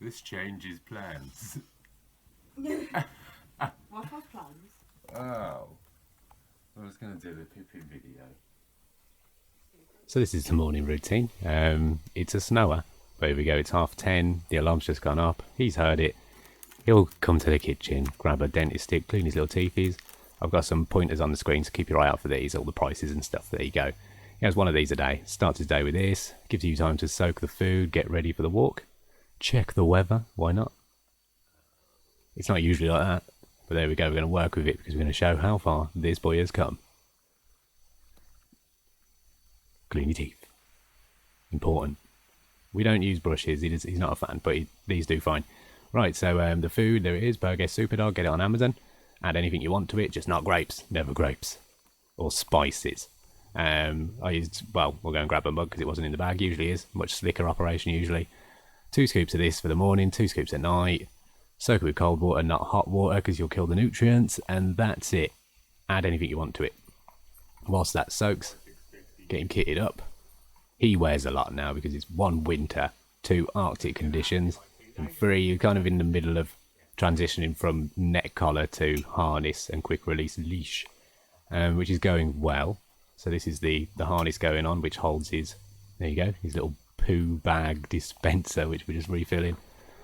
This changes plans. What are plans? Oh. I was going to do the Pippin video. So this is the morning routine. It's a snower. But here we go, it's 10:30. The alarm's just gone up. He's heard it. He'll come to the kitchen, grab a dentist stick, clean his little teethies. I've got some pointers on the screen, so keep your eye out for these, all the prices and stuff. There you go. He has one of these a day. Starts his day with this. Gives you time to soak the food, get ready for the walk. Check the weather. Why not? It's not usually like that. But there we go. We're going to work with it because we're going to show how far this boy has come. Clean your teeth. Important. We don't use brushes. He's not a fan, but these do fine. Right, so the food, there it is. Burger Superdog. Get it on Amazon. Add anything you want to it, just not grapes. Never grapes. Or spices. I used, well, we'll go and grab a mug because it wasn't in the bag. Usually is. Much slicker operation usually. 2 scoops of this for the morning, 2 scoops at night. Soak it with cold water, not hot water, because you'll kill the nutrients. And that's it. Add anything you want to it. Whilst that soaks, get him kitted up. He wears a lot now because it's 1, winter, 2, Arctic conditions, and 3, you're kind of in the middle of transitioning from neck collar to harness and quick release leash, which is going well. So this is the harness going on, which holds his, there you go, his little poo bag dispenser, which we're just refilling.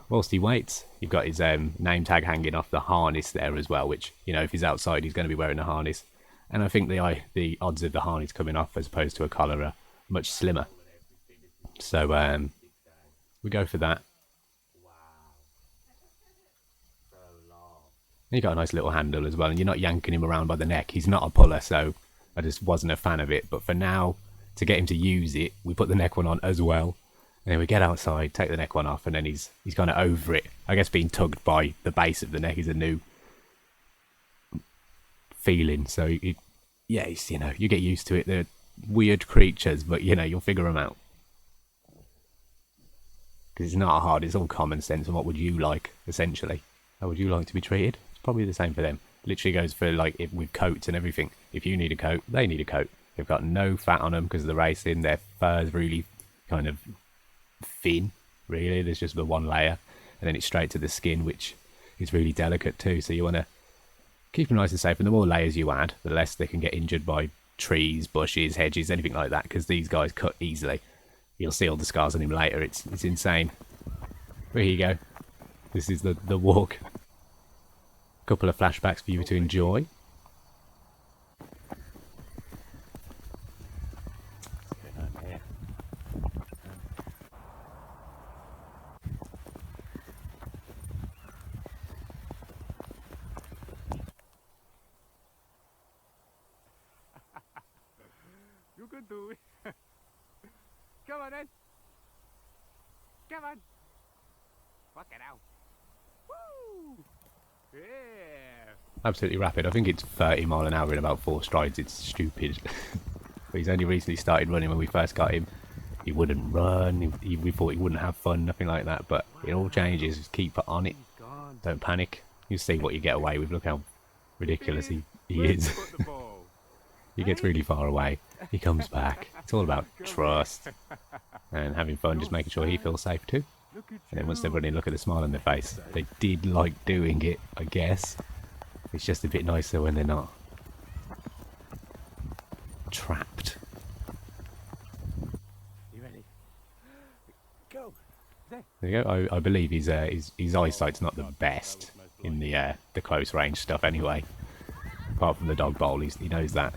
Whilst he waits, you've got his name tag hanging off the harness there as well, which, you know, if he's outside, he's going to be wearing a harness. And I think the odds of the harness coming off as opposed to a collar are much slimmer. So we go for that. And you got a nice little handle as well, and you're not yanking him around by the neck. He's not a puller, so I just wasn't a fan of it. But for now, to get him to use it, we put the neck one on as well. And then we get outside, take the neck one off, and then he's kind of over it. I guess being tugged by the base of the neck is a new feeling. So yeah, it's, you know, you get used to it. They're weird creatures, but you know, you'll figure them out. Because it's not hard, it's all common sense. And what would you like, essentially? How would you like to be treated? It's probably the same for them. Literally goes for, like, with coats and everything. If you need a coat, they need a coat. They've got no fat on them because of the racing. Their fur's really kind of thin, really. There's just the one layer. And then it's straight to the skin, which is really delicate too. So you want to keep them nice and safe. And the more layers you add, the less they can get injured by trees, bushes, hedges, anything like that. Because these guys cut easily. You'll see all the scars on him later. It's insane. But here you go. This is the walk. Couple of flashbacks for you to enjoy. You can do it. Come on then. Come on. Fuck it out. Woo! Yeah. Absolutely rapid. I think it's 30 mile an hour in about 4 strides. It's stupid. But he's only recently started running. When we first got him, he wouldn't run. We thought he wouldn't have fun, nothing like that. But it all changes. Just keep on it. Don't panic. You see what you get away with. Look how ridiculous he is. He gets really far away. He comes back. It's all about trust and having fun, just making sure he feels safe too. And then once they're running, look at the smile on their face. They did like doing it, I guess. It's just a bit nicer when they're not trapped. You ready? Go. There you go. I believe his eyesight's not the best in the close range stuff anyway. Apart from the dog bowl, he knows that.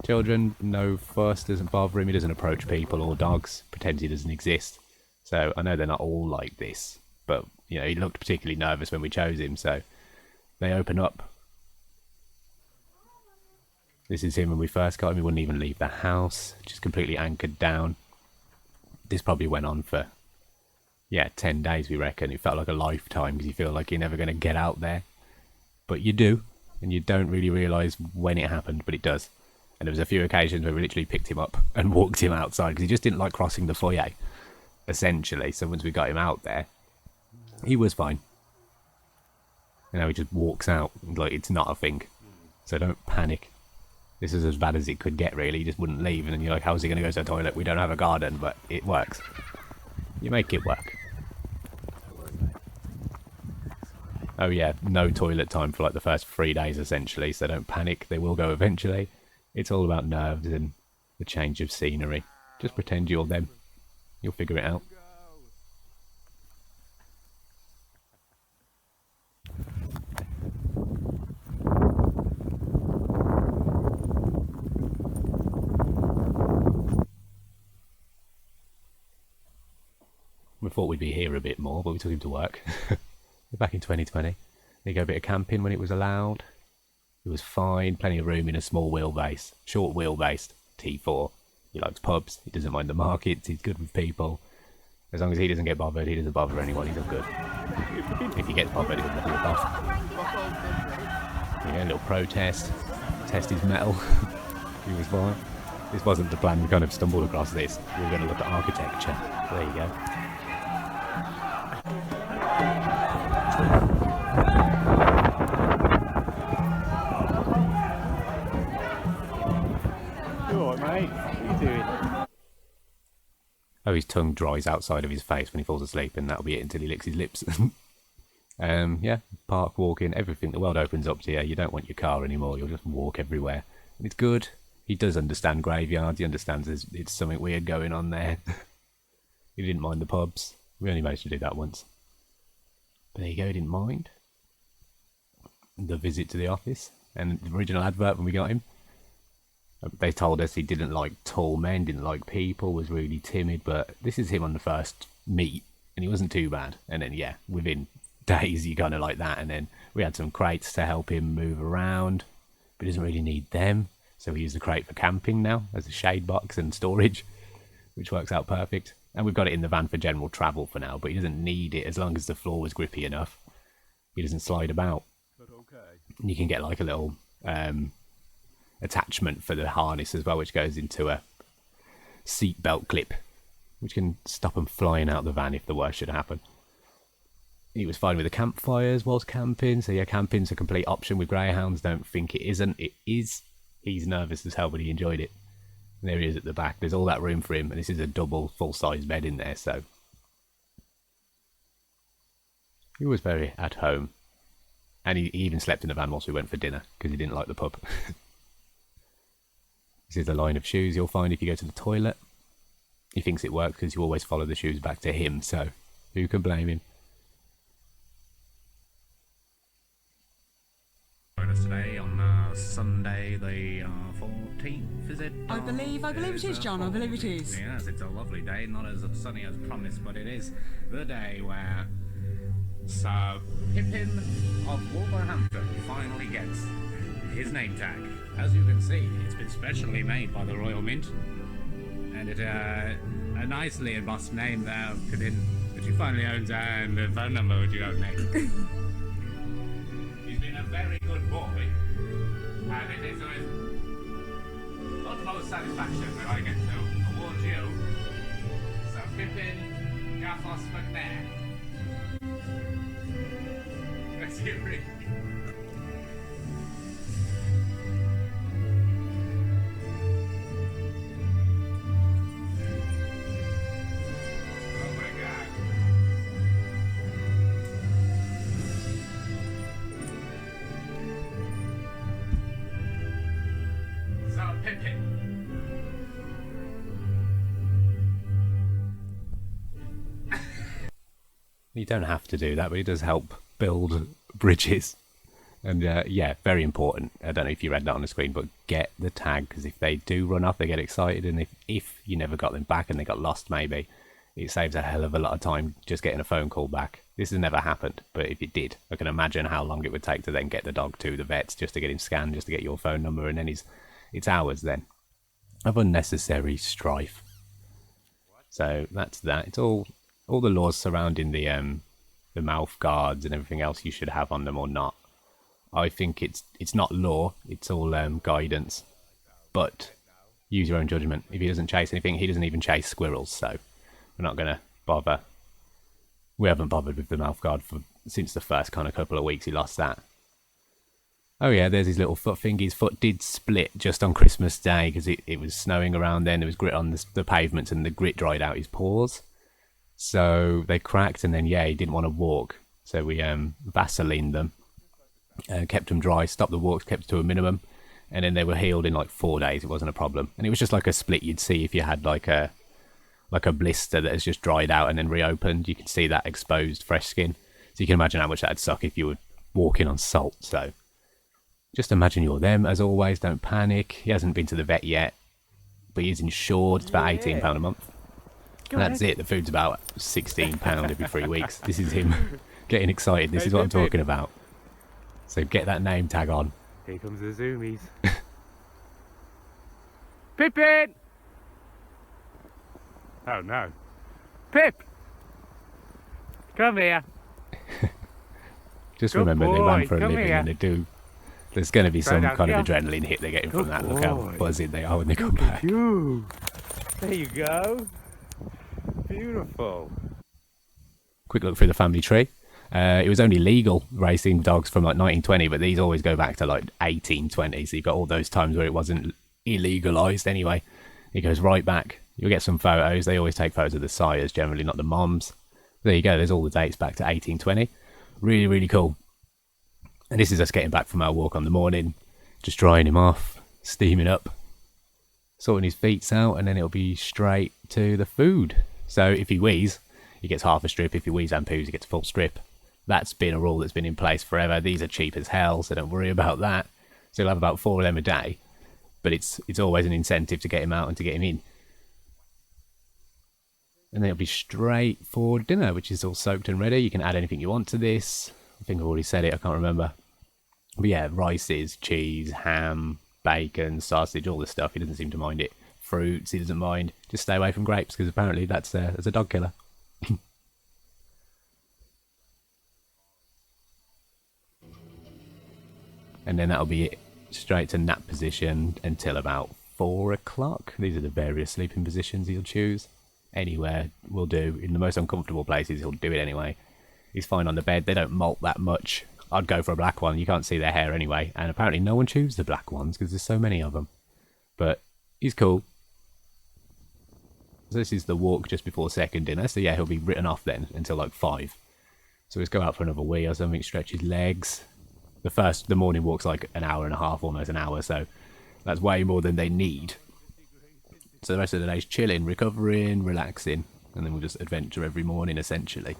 Children, no fuss, doesn't bother him. He doesn't approach people or dogs. Pretends he doesn't exist. So I know they're not all like this, but you know, he looked particularly nervous when we chose him, so they open up. This is him when we first got him. He wouldn't even leave the house, just completely anchored down. This probably went on for, yeah, 10 days, we reckon. It felt like a lifetime because you feel like you're never going to get out there. But you do, and you don't really realise when it happened, but it does. And there was a few occasions where we literally picked him up and walked him outside because he just didn't like crossing the foyer, essentially. So once we got him out there, he was fine. You know, he just walks out like it's not a thing. So don't panic. This is as bad as it could get, really. He just wouldn't leave. And then you're like, how's he going to go to the toilet? We don't have a garden, but it works. You make it work. Oh yeah, no toilet time for like the first 3 days essentially, so don't panic, they will go eventually. It's all about nerves and the change of scenery. Just pretend you're them. You'll figure it out. Go. We thought we'd be here a bit more, but we took him to work. We're back in 2020. They go a bit of camping when it was allowed. It was fine, plenty of room in a small wheelbase, short wheelbase T4. He likes pubs, he doesn't mind the markets, he's good with people. As long as he doesn't get bothered, he doesn't bother anyone, he's all good. If he gets bothered, he'll rip off. Yeah, a little protest, test his metal. He was fine. This wasn't the plan, we kind of stumbled across this. We were going to look at architecture. There you go. You alright, mate? What are you doing? Oh, his tongue dries outside of his face when he falls asleep, and that'll be it until he licks his lips. Yeah, park, walking, everything. The world opens up to you. You don't want your car anymore. You'll just walk everywhere. And it's good. He does understand graveyards. He understands it's something weird going on there. He didn't mind the pubs. We only managed to do that once. But there you go, he didn't mind. The visit to the office. And the original advert when we got him. They told us he didn't like tall men, didn't like people, was really timid. But this is him on the first meet. And he wasn't too bad. And then, yeah, within days, you kind of like that. And then we had some crates to help him move around. But he doesn't really need them. So we use the crate for camping now as a shade box and storage, which works out perfect. And we've got it in the van for general travel for now, but he doesn't need it as long as the floor was grippy enough. He doesn't slide about. But okay. And you can get like a little attachment for the harness as well, which goes into a seat belt clip, which can stop him flying out the van if the worst should happen. He was fine with the campfires whilst camping, so yeah, camping's a complete option with Greyhounds. Don't think it isn't. It is. He's nervous as hell, but he enjoyed it. And there he is at the back. There's all that room for him, and this is a double full-size bed in there, so he was very at home. And he even slept in the van whilst we went for dinner, because he didn't like the pub. This is the line of shoes you'll find if you go to the toilet. He thinks it works because you always follow the shoes back to him, so who can blame him? Today on Sunday the 14th, is it? I believe it is, John. I believe it is. Yes, it's a lovely day, not as sunny as promised, but it is the day where Sir Pippin of Wolverhampton finally gets his name tag. As you can see, it's been specially made by the Royal Mint, and it a nicely embossed name there of Pippin, which he finally owns, and the phone number which you don't make. He's been a very good boy, and it is with utmost satisfaction that I get to award you Sir Pippin Gaffos McNair. That's you, Rick. Oh my God. Sir Pippin. You don't have to do that, but it does help build bridges. And yeah, very important. I don't know if you read that on the screen, but get the tag, because if they do run off, they get excited. And if you never got them back and they got lost, maybe, it saves a hell of a lot of time just getting a phone call back. This has never happened, but if it did, I can imagine how long it would take to then get the dog to the vets, just to get him scanned, just to get your phone number, and then it's hours then of unnecessary strife. So that's that. It's all the laws surrounding the mouth guards and everything else you should have on them or not. I think it's not law, it's all guidance. But use your own judgment. If he doesn't chase anything, he doesn't even chase squirrels, so we're not going to bother. We haven't bothered with the mouth guard since the first kind of couple of weeks he lost that. Oh yeah, there's his little foot thing. His foot did split just on Christmas Day because it was snowing around then. There was grit on the pavements and the grit dried out his paws. So they cracked, and then yeah, he didn't want to walk. So we Vaselined them, kept them dry, stopped the walks, kept it to a minimum, and then they were healed in like 4 days. It wasn't a problem, and it was just like a split you'd see if you had like a blister that has just dried out and then reopened. You can see that exposed fresh skin, so you can imagine how much that'd suck if you were walking on salt. So just imagine you're them. As always, don't panic. He hasn't been to the vet yet, but he's insured. It's about £18 a month. And that's it. The food's about £16 every 3 weeks. This is him getting excited. This is what I'm talking about. So get that name tag on. Here comes the Zoomies. Pippin! Oh no. Pip! Come here. Just Good remember, they boy, run for a come living here. and they do. There's going to be some Right kind out of adrenaline hit they're getting from Good that. Look how boy. buzzing they are when they come Look at back. you. There you go. Beautiful. Quick look through the family tree. It was only legal racing dogs from like 1920, but these always go back to like 1820. So you've got all those times where it wasn't illegalized anyway. It goes right back. You'll get some photos. They always take photos of the sires, generally not the moms. There you go. There's all the dates back to 1820. Really, really cool. And this is us getting back from our walk on the morning, just drying him off, steaming up, sorting his feet out, and then it'll be straight to the food. So if he wheezes, he gets half a strip. If he wheezes and poos, he gets a full strip. That's been a rule that's been in place forever. These are cheap as hell, so don't worry about that. So you'll have about 4 of them a day, but it's always an incentive to get him out and to get him in. And then it'll be straight for dinner, which is all soaked and ready. You can add anything you want to this. I think I've already said it, I can't remember. But yeah, rices, cheese, ham, bacon, sausage, all this stuff. He doesn't seem to mind it. Fruits, he doesn't mind. Just stay away from grapes, because apparently that's a dog killer. And then that'll be it. Straight to nap position until about 4 o'clock. These are the various sleeping positions he'll choose. Anywhere will do. In the most uncomfortable places, he'll do it anyway. He's fine on the bed. They don't molt that much. I'd go for a black one. You can't see their hair anyway. And apparently no one chooses the black ones because there's so many of them. But he's cool. So this is the walk just before second dinner. So yeah, he'll be written off then until like 5. So let's go out for another wee or something. Stretch his legs. The morning walk's like an hour and a half, almost an hour. So that's way more than they need. So the rest of the day's chilling, recovering, relaxing. And then we'll just adventure every morning essentially.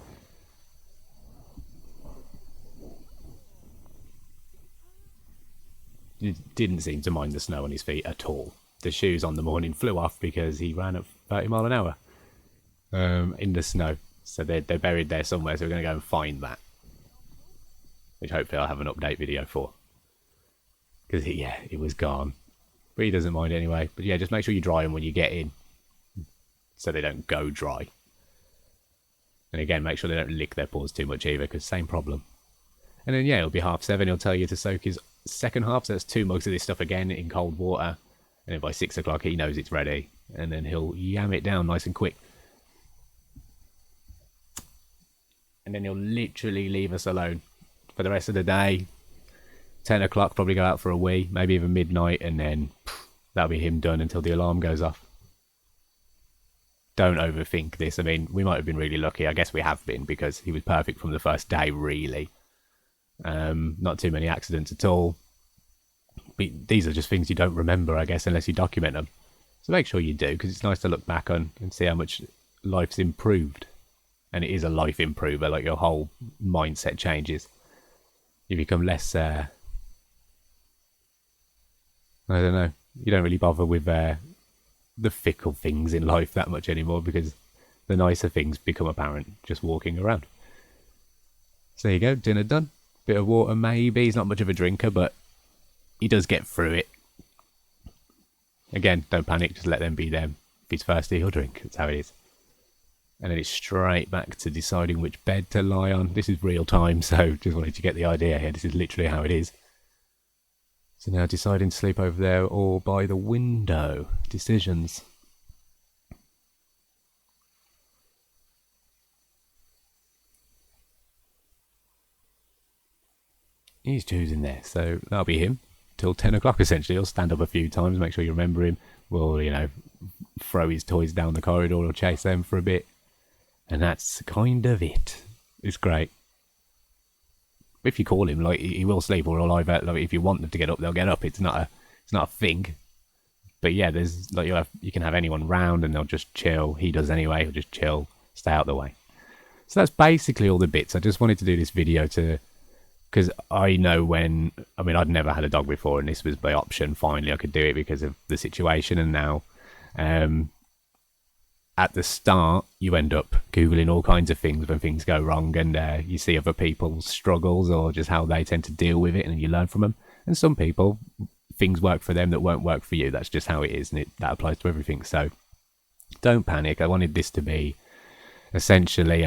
He didn't seem to mind the snow on his feet at all. The shoes on the morning flew off because he ran at 30 mile an hour in the snow. So they're buried there somewhere, so we're going to go and find that. Which hopefully I'll have an update video for. Because, yeah, it was gone. But he doesn't mind anyway. But yeah, just make sure you dry them when you get in. So they don't go dry. And again, make sure they don't lick their paws too much either, because same problem. And then, yeah, it'll be 7:30. He'll tell you to soak his second half. So that's 2 mugs of this stuff again in cold water. And then by 6 o'clock, he knows it's ready. And then he'll yam it down nice and quick. And then he'll literally leave us alone for the rest of the day. 10 o'clock, probably go out for a wee. Maybe even midnight. And then that'll be him done until the alarm goes off. Don't overthink this. I mean, we might have been really lucky. I guess we have been, because he was perfect from the first day, really. Not too many accidents at all. But these are just things you don't remember, I guess, unless you document them. So make sure you do, because it's nice to look back on and see how much life's improved. And it is a life improver, like your whole mindset changes. You become less, I don't know, you don't really bother with the fickle things in life that much anymore, because the nicer things become apparent just walking around. So there you go, dinner done. Bit of water maybe. He's not much of a drinker, but he does get through it. Again, don't panic, just let them be them. If he's thirsty, he'll drink. That's how it is. And then it's straight back to deciding which bed to lie on. This is real time, so just wanted to get the idea here. This is literally how it is. So now deciding to sleep over there or by the window. Decisions. He's choosing there, so that'll be him. Till 10 o'clock essentially. He'll stand up a few times, make sure you remember him. We'll, throw his toys down the corridor or chase them for a bit. And that's kind of it. It's great. if you call him, like he will sleep, or either like if you want them to get up, they'll get up. It's not a thing. But yeah, there's like you can have anyone round and they'll just chill. He does anyway. He'll just chill, stay out of the way. So that's basically all the bits. I just wanted to do this video because I know I'd never had a dog before, and this was my option. Finally, I could do it because of the situation. And now, at the start, you end up Googling all kinds of things when things go wrong, and you see other people's struggles or just how they tend to deal with it, and you learn from them. And some people, things work for them that won't work for you. That's just how it is, and that applies to everything. So don't panic. I wanted this to be essentially,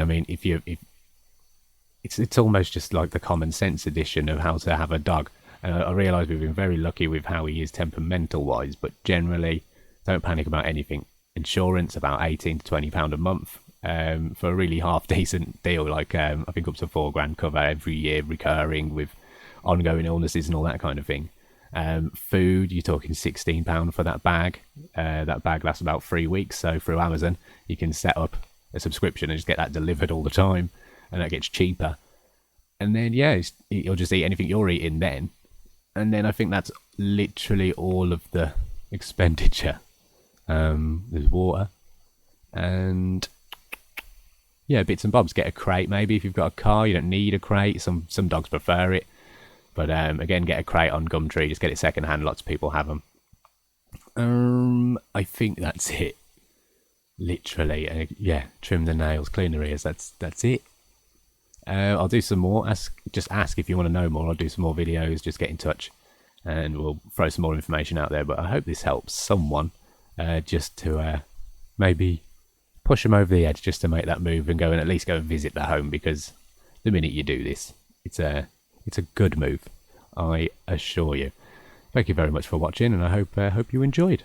it's almost just like the common sense edition of how to have a dog. And I realise we've been very lucky with how he is temperamental wise, but generally don't panic about anything. Insurance about £18 to £20 a month for a really half decent deal, like I think up to £4,000 cover every year recurring with ongoing illnesses and all that kind of thing. Food, you're talking £16 for that bag. That bag lasts about 3 weeks, so through Amazon you can set up a subscription and just get that delivered all the time, and that gets cheaper. And then you'll just eat anything you're eating then, and then I think that's literally all of the expenditure. There's water and bits and bobs. Get a crate maybe if you've got a car. You don't need a crate. Some dogs prefer it, but again, get a crate on Gumtree. Just get it second hand. Lots of people have them. I think that's it. Literally, trim the nails, clean the ears. That's it. I'll do some more. Just ask if you want to know more. I'll do some more videos. Just get in touch, and we'll throw some more information out there. But I hope this helps someone, just to maybe push them over the edge, just to make that move and at least go and visit the home. Because the minute you do this, it's a good move, I assure you. Thank you very much for watching, and I hope you enjoyed.